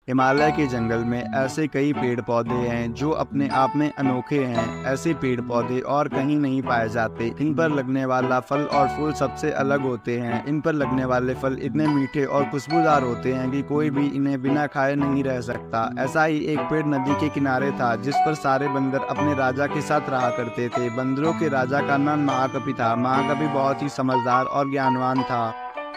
हिमालय के जंगल में ऐसे कई पेड़ पौधे हैं जो अपने आप में अनोखे हैं। ऐसे पेड़ पौधे और कहीं नहीं पाए जाते। इन पर लगने वाला फल और फूल सबसे अलग होते हैं। इन पर लगने वाले फल इतने मीठे और खुशबूदार होते हैं कि कोई भी इन्हें बिना खाए नहीं रह सकता। ऐसा ही एक पेड़ नदी के किनारे था जिस पर सारे बंदर अपने राजा के साथ रहा करते थे। बंदरों के राजा का नाम महाकपि था। महाकपि बहुत ही समझदार और ज्ञानवान था।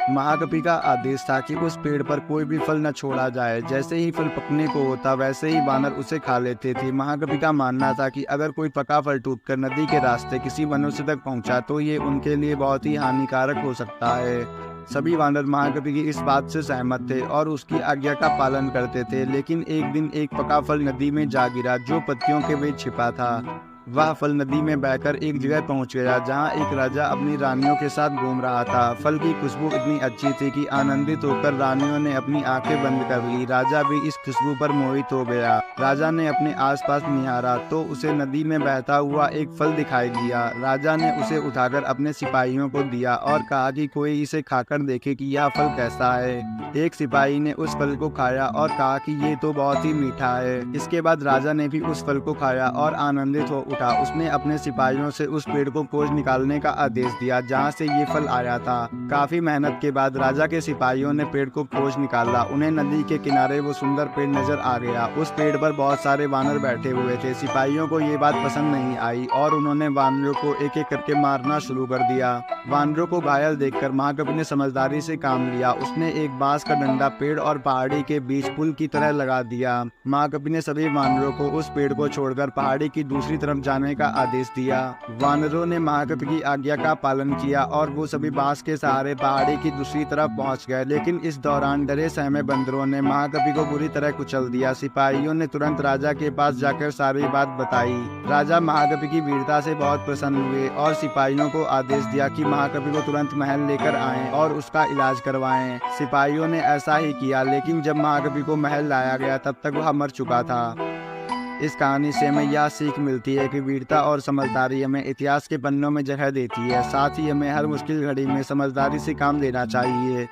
महाकपि का आदेश था कि उस पेड़ पर कोई भी फल न छोड़ा जाए। जैसे ही फल पकने को होता वैसे ही बानर उसे खा लेते थे। महाकपि का मानना था कि अगर कोई पका फल टूटकर नदी के रास्ते किसी मनुष्य तक पहुंचा तो ये उनके लिए बहुत ही हानिकारक हो सकता है। सभी वानर महाकपि की इस बात से सहमत थे और उसकी आज्ञा का पालन करते थे। लेकिन एक दिन एक पका फल नदी में जा गिरा जो पत्तियों के बीच छिपा था। वह फल नदी में बहकर एक जगह पहुंच गया जहां एक राजा अपनी रानियों के साथ घूम रहा था। फल की खुशबू इतनी अच्छी थी कि आनंदित होकर रानियों ने अपनी आंखें बंद कर ली। राजा भी इस खुशबू पर मोहित हो गया। राजा ने अपने आसपास निहारा तो उसे नदी में बहता हुआ एक फल दिखाई दिया। राजा ने उसे उठाकर अपने सिपाहियों को दिया और कहा कि कोई इसे खाकर देखे कि यह फल कैसा है। एक सिपाही ने उस फल को खाया और कहा कि ये तो बहुत ही मीठा है। इसके बाद राजा ने भी उस फल को खाया और आनंदित हो उठा। उसने अपने सिपाहियों से उस पेड़ को खोज निकालने का आदेश दिया जहां से ये फल आया था। काफी मेहनत के बाद राजा के सिपाहियों ने पेड़ को खोज निकाला। उन्हें नदी के किनारे वो सुंदर पेड़ नजर आ गया। उस पेड़ पर बहुत सारे वानर बैठे हुए थे। सिपाहियों को ये बात पसंद नहीं आई और उन्होंने वानरों को एक एक करके मारना शुरू कर दिया। वानरों को घायल देखकर महाकपि ने समझदारी से काम लिया। उसने एक बांस का डंडा पेड़ और पहाड़ी के बीच पुल की तरह लगा दिया। महाकपि ने सभी वानरों को उस पेड़ को छोड़कर पहाड़ी की दूसरी तरफ जाने का आदेश दिया। वानरों ने महाकपि की आज्ञा का पालन किया और वो सभी बांस के सहारे पहाड़ी की दूसरी तरफ पहुंच गए। लेकिन इस दौरान डरे सहमे बंदरों ने महाकपि को बुरी तरह कुचल दिया। सिपाहियों ने तुरंत राजा के पास जाकर सारी बात बताई। राजा महाकपि की वीरता से बहुत प्रसन्न हुए और सिपाहियों को आदेश दिया कि महाकपि को तुरंत महल लेकर आएं और उसका इलाज करवाएं। सिपाहियों ने ऐसा ही किया, लेकिन जब महाकपि को महल लाया गया तब तक वह मर चुका था। इस कहानी से हमें यह सीख मिलती है कि वीरता और समझदारी हमें इतिहास के पन्नों में जगह देती है। साथ ही हमें हर मुश्किल घड़ी में समझदारी से काम लेना चाहिए।